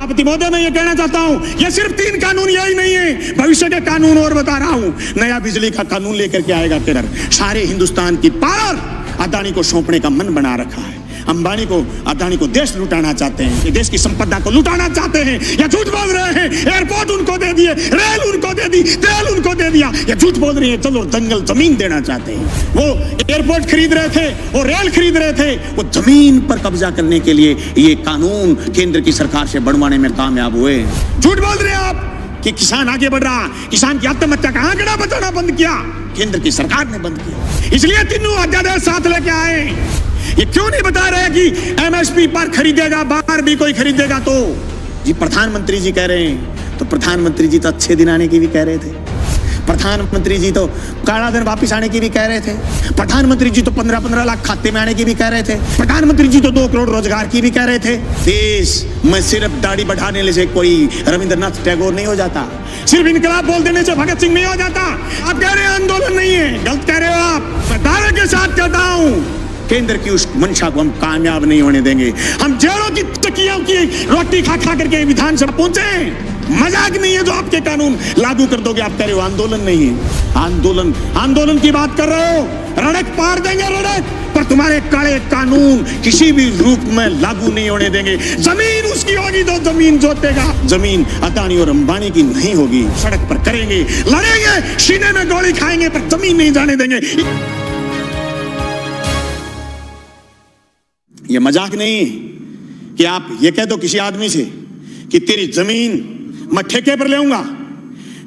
सभापति महोदय, मैं ये कहना चाहता हूँ, ये सिर्फ 3 कानून यही नहीं है, भविष्य के कानून और बता रहा हूँ। नया बिजली का कानून लेकर के आएगा केंद्र। सारे हिंदुस्तान की पावर अदानी को सौंपने का मन बना रखा है। अंबानी को, अदानी को देश लुटाना चाहते हैं, ये देश की संपदा को लुटाना चाहते हैं। ये झूठ बोल रहे हैं। एयरपोर्ट उनको दे दिए, रेल उनको दे दी, तेल उनको दे दिया। ये झूठ बोल रहे हैं। चलो, जंगल जमीन देना चाहते हैं। वो एयरपोर्ट खरीद रहे थे, वो रेल खरीद रहे थे, वो जमीन पर कब्जा करने के लिए ये कानून केंद्र की सरकार से बनवाने में कामयाब हुए। झूठ बोल रहे हैं आप कि किसान आगे बढ़ रहा, किसान की आत्महत्या का आंकड़ा बचाना बंद किया, केंद्र की सरकार ने बंद किया। इसलिए तीनों अध्यादेश साथ लेके आए। ये क्यों नहीं बता रहे कि एमएसपी पर खरीदेगा, बाहर भी कोई खरीदेगा तो? जी प्रधानमंत्री जी कह रहे हैं, तो प्रधानमंत्री जी तो अच्छे दिन आने की भी कह रहे थे। प्रधानमंत्री जी तो काला धन वापिस आने की भी कह रहे थे। प्रधानमंत्री जी तो 15-15 लाख खाते में आने की भी कह रहे थे। प्रधानमंत्री जी तो 2 करोड़ रोजगार की भी कह रहे थे। देश में सिर्फ दाढ़ी बढ़ाने से कोई रविंद्रनाथ टैगोर नहीं हो जाता, सिर्फ इनकलाब बोल देने से भगत सिंह नहीं हो जाता। आप कह रहे हैं आंदोलन नहीं है, गलत कह रहे हो आप। मैं दावे के साथ कहता हूँ, केंद्र की उस मंशा को हम कामयाब नहीं होने देंगे। हम जेलों की तकियों की रोटी खा खा करके विधानसभा पहुंचे। मजाक नहीं है जो आपके कानून लागू कर दोगे। आप कह रहे हो आंदोलन नहीं है। आंदोलन की बात कर रहे हो। रड़क पार देंगे, रड़क, पर तुम्हारे काले कानून किसी भी रूप में लागू नहीं होने देंगे। जमीन उसकी होगी तो जमीन जोतेगा। जमीन अदानी और अंबानी की नहीं होगी। सड़क पर करेंगे, लड़ेंगे, सीने में गोली खाएंगे, पर जमीन नहीं जाने देंगे। ये मजाक नहीं है कि आप ये कह दो किसी आदमी से कि तेरी जमीन मैं ठेके पर ले आऊंगा।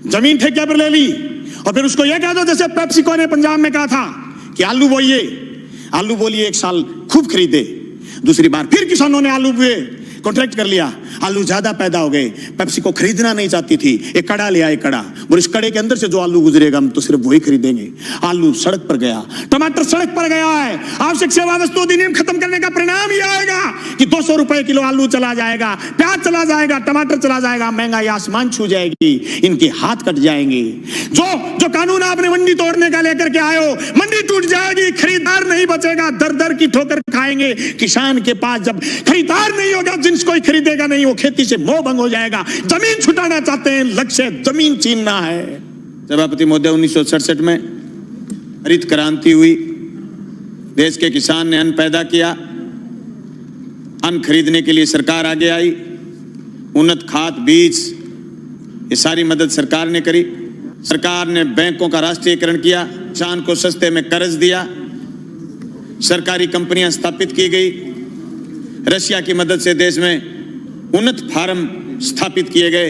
जमीन ठेके पर ले ली और फिर उसको ये कह दो जैसे पेप्सिको ने पंजाब में कहा था कि आलू बोलिए 1 साल खूब खरीदे, दूसरी बार फिर किसानों ने आलू बोए, कॉन्ट्रैक्ट कर लिया, आलू ज्यादा पैदा हो गए। पेप्सिको खरीदना नहीं चाहती थी, एक कड़ा ले आए, कड़ा, और इस कड़े के अंदर से जो आलू गुजरेगा हम तो सिर्फ वही खरीदेंगे। आलू सड़क पर गया, टमाटर सड़क पर गया है। आवश्यक सेवा वस्तु अधिनियम खत्म करने का परिणाम ये आएगा कि 200 रुपए किलो आलू चला जाएगा, प्याज चला जाएगा, टमाटर चला जाएगा, महंगाई आसमान छू जाएगी, इनके हाथ कट जाएंगे। जो कानून आपने मंडी तोड़ने का लेकर के आए हो, मंडी टूट जाएगी, खरीदार नहीं बचेगा, दर दर की ठोकर खाएंगे। किसान के पास जब खरीदार नहीं होगा, जिन्स कोई खरीदेगा नहीं, वो खेती से मोह भंग हो जाएगा। जमीन छुटाना चाहते हैं, लक्ष्य जमीन छीनना है। सभापति महोदय, 1967 में हरित क्रांति हुई, देश के किसान ने अन्न पैदा किया, अन्न खरीदने के लिए सरकार आगे आई, उन्नत खाद, बीज, ये सारी मदद सरकार ने करी। सरकार ने बैंकों का राष्ट्रीयकरण किया, किसान को सस्ते में कर्ज दिया, सरकारी कंपनियां स्थापित की गई। रशिया की मदद से देश में उन्नत फार्म स्थापित किए गए।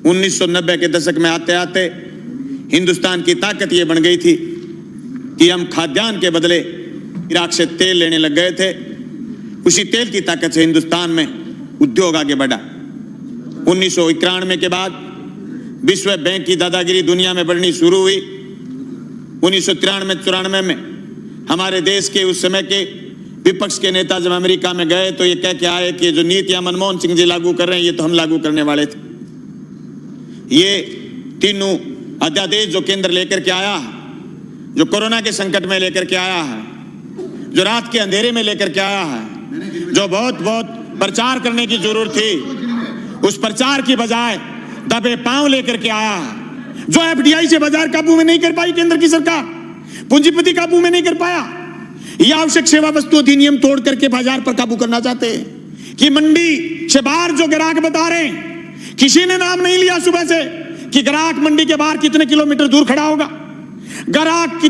1990 के दशक में आते आते हिंदुस्तान की ताकत ये बन गई थी कि हम खाद्यान्न के बदले इराक से तेल लेने लग गए थे। उसी तेल की ताकत से हिंदुस्तान में उद्योग आगे बढ़ा। 1991 के बाद विश्व बैंक की दादागिरी दुनिया में बढ़नी शुरू हुई। 1993-94 में हमारे देश के उस समय के विपक्ष के नेता जब अमेरिका में गए तो ये कह के आए कि जो नीतियां मनमोहन सिंह जी लागू कर रहे हैं ये तो हम लागू करने वाले थे। ये तीनों अध्यादेश जो केंद्र लेकर के आया है, जो कोरोना के संकट में लेकर के आया है, जो रात के अंधेरे में लेकर के आया है, जो बहुत प्रचार करने की जरूरत थी, उस प्रचार की बजाय दबे पांव लेकर के आया है। जो एफडीआई से बाजार काबू में नहीं कर पाई केंद्र की सरकार, पूंजीपति काबू में नहीं कर पाया, ये आवश्यक सेवा वस्तु अधिनियम तोड़ करके बाजार पर काबू करना चाहते हैं। कि मंडी से बाहर जो ग्राहक बता रहे हैं, किसी ने नाम नहीं लिया सुबह से कि ग्राहक मंडी के बाहर कितने किलोमीटर दूर खड़ा होगा, ग्राहक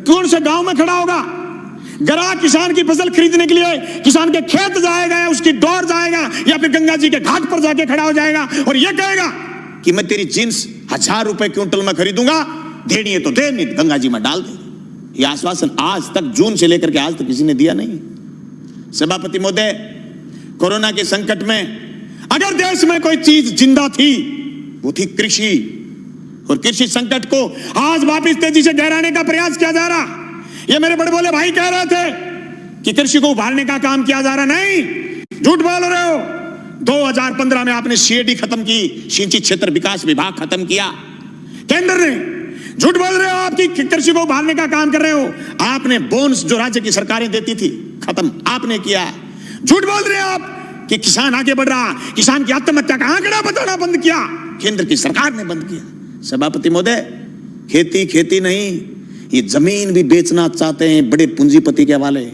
कौन से गांव में खड़ा होगा, ग्राहक किसान की फसल खरीदने के लिए किसान के खेत जाएगा या उसकी डोर जाएगा या फिर गंगा जी के घाट पर जाके खड़ा हो जाएगा और यह कहेगा कि मैं तेरी जींस 1000 रुपए क्विंटल में खरीदूंगा, देनी है तो दे, नहीं गंगा जी में डाल दे। यह आश्वासन आज तक, जून से लेकर के आज तक किसी ने दिया नहीं। सभापति महोदय, कोरोना के संकट में अगर देश में कोई चीज जिंदा थी वो थी कृषि, और कृषि संकट को आज वापिस तेजी से गहराने का प्रयास किया जा रहा। ये मेरे बड़े बोले भाई कह रहे थे कि कृषि को उभारने का काम किया जा रहा, नहीं, झूठ बोल रहे हो। 2015 में आपने सीएडी खत्म की, सिंचित क्षेत्र विकास विभाग खत्म किया केंद्र ने। झूठ बोल रहे हो आपकी कृषि को उभारने का काम कर रहे हो। आपने बोनस जो राज्य की सरकारें देती थी खत्म आपने किया। झूठ बोल रहे हो आप कि किसान आगे बढ़ रहा, किसान की आत्महत्या का आंकड़ा बताना बंद किया, केंद्र की सरकार ने बंद किया। सभापति महोदय, खेती खेती नहीं, ये जमीन भी बेचना चाहते हैं बड़े पूंजीपति के हवाले,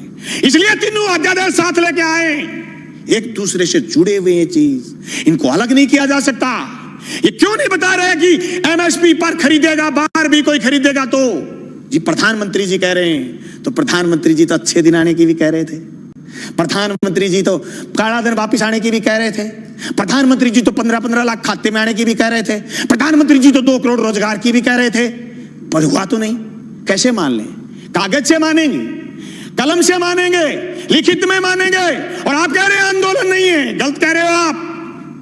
इसलिए तीनों अध्यादेश साथ लेके आए। एक दूसरे से जुड़े हुए ये चीज, इनको अलग नहीं किया जा सकता। ये क्यों नहीं बता रहे कि एमएसपी पर खरीदेगा, बाहर भी कोई खरीदेगा तो जी प्रधानमंत्री जी कह रहे हैं, तो प्रधानमंत्री जी तो अच्छे दिन आने की भी कह रहे थे, प्रधानमंत्री जी तो काला दिन वापिस आने की भी कह रहे थे, प्रधानमंत्री जी तो 15-15 लाख खाते में आने की भी कह रहे थे, प्रधानमंत्री जी तो 2 करोड़ रोजगार की भी कह रहे थे, पर हुआ तो नहीं। कैसे मान लें? कागज से मानेंगे, कलम से मानेंगे, लिखित में मानेंगे, और आप कह रहे हैं आंदोलन नहीं है। गलत कह रहे हो आप।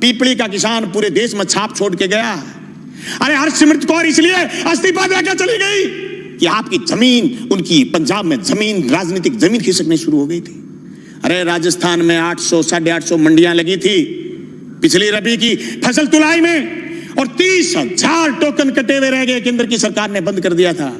पीपली का किसान पूरे देश में छाप छोड़ के गया। अरे हरसिमरत कौर इसलिए इस्तीफा देकर चली गई कि आपकी जमीन, उनकी पंजाब में जमीन, राजनीतिक जमीन खिसकनी शुरू हो गई थी। अरे राजस्थान में 800 850 मंडियां लगी थी पिछली रबी की फसल तुलाई में, और 30,000 टोकन कटे हुए रह गए, केंद्र की सरकार ने बंद कर दिया था।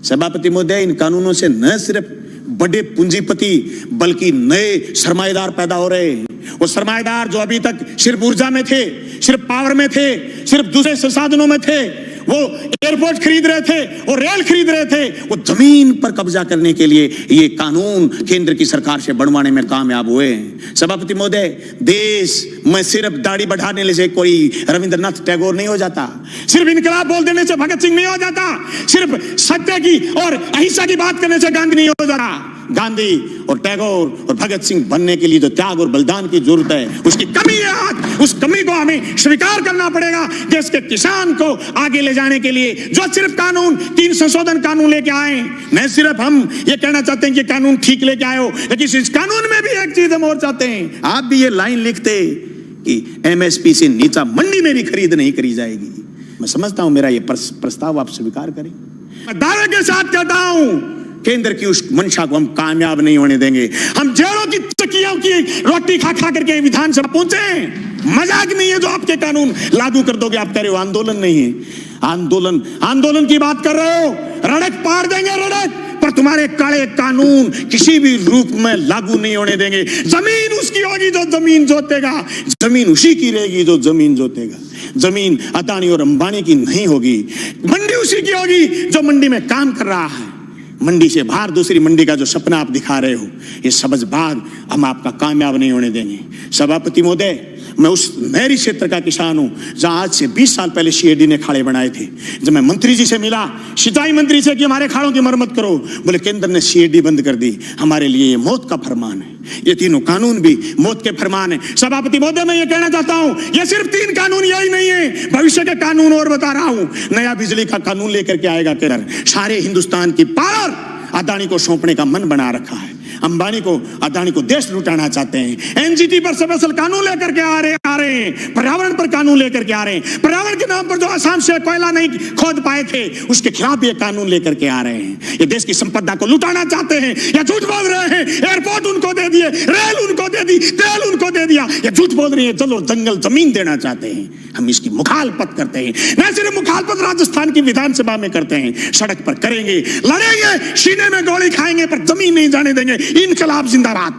सभापति महोदय, इन कानूनों से न सिर्फ बड़े पूंजीपति बल्कि नए सरमाएदार पैदा हो रहे हैं। वो सरमाएदार जो अभी तक सिर्फ ऊर्जा में थे, सिर्फ पावर में थे, सिर्फ दूसरे संसाधनों में थे, वो एयरपोर्ट खरीद रहे थे, वो रेल खरीद रहे थे, वो जमीन पर कब्जा करने के लिए ये कानून केंद्र की सरकार से बनवाने में कामयाब हुए हैं। सभापति महोदय, देश में सिर्फ दाढ़ी बढ़ाने से कोई रविंद्रनाथ टैगोर नहीं हो जाता, सिर्फ इनकलाब बोल देने से भगत सिंह नहीं हो जाता, सिर्फ सत्य की और अहिंसा की बात करने से गांधी नहीं हो जाता। गांधी और टैगोर और भगत सिंह बनने के लिए जो त्याग और बलिदान की जरूरत है, उसकी कमी है आज। उस कमी को हमें स्वीकार करना पड़ेगा। देश के किसान को आगे ले जाने के लिए जो सिर्फ कानून, 3 संशोधन कानून लेके आए, न सिर्फ हम ये कहना चाहते हैं कि कानून ठीक लेके आए हो, लेकिन इस कानून में भी एक चीज हम और चाहते हैं। आप भी ये लाइन लिखते कि एमएसपी से नीचा मंडी में भी खरीद नहीं करी जाएगी। मैं समझता हूं मेरा ये प्रस्ताव आप स्वीकार करें। मैं दावे के साथ कहता हूं, केंद्र की उस मंशा को हम कामयाब नहीं होने देंगे। हम जेलों की चक्कियों की रोटी खा खा करके विधानसभा पहुंचे। मजाक नहीं है जो आपके कानून लागू कर दोगे। आप कह रहे हो आंदोलन नहीं है, आंदोलन की बात कर रहे हो, रड़क पार देंगे रड़क, पर तुम्हारे काले कानून किसी भी रूप में लागू नहीं होने देंगे। जमीन उसकी होगी जो जमीन जोतेगा, जमीन उसी की रहेगी जो जमीन जोतेगा। जमीन अदानी और अंबानी की नहीं होगी, मंडी उसी की होगी जो मंडी में काम कर रहा है। मंडी से बाहर दूसरी मंडी का जो सपना आप दिखा रहे हो, ये सबज बाग हम आपका कामयाब नहीं होने देंगे। सभापति महोदय, मैं उस नहरी क्षेत्र का किसान हूं जहां आज से 20 साल पहले सीएडी ने खाड़े बनाए थे। जब मैं मंत्री जी से मिला, सिंचाई मंत्री से, कि हमारे खाड़ों की मरम्मत करो, बोले केंद्र ने सीएडी बंद कर दी, हमारे लिए ये मौत का फरमान है। ये तीनों कानून भी मौत के फरमान है। सभापति महोदय, मैं ये कहना चाहता हूं, ये सिर्फ 3 कानून यही नहीं है, भविष्य के कानून और बता रहा हूं। नया बिजली का कानून लेकर के आएगा केंद्र। सारे हिंदुस्तान की पावर अदानी को सौंपने का मन बना रखा है। अंबानी को, अदानी को देश लुटाना चाहते हैं। एनजीटी पर स्पेशल कानून लेकर के आ रहे हैं। पर्यावरण पर कानून लेकर के आ रहे हैं। पर्यावरण के नाम पर जो आसाम से कोयला नहीं खोद पाए थे, उसके खिलाफ ये कानून लेकर के आ रहे हैं। ये देश की संपदा को लुटाना चाहते हैं या झूठ बोल रहे हैं। एयरपोर्ट उनको दे दिए, रेल उनको दे दी, तेल उनको दे दिया, ये झूठ बोल रही है। चलो जंगल जमीन देना चाहते हैं। हम इसकी मुखालफत करते हैं। न सिर्फ मुखालफत राजस्थान की विधानसभा में करते हैं, सड़क पर करेंगे, लड़ेंगे, सीने में गोली खाएंगे, पर जमीन नहीं जाने देंगे। इनकलाब जिंदाबाद।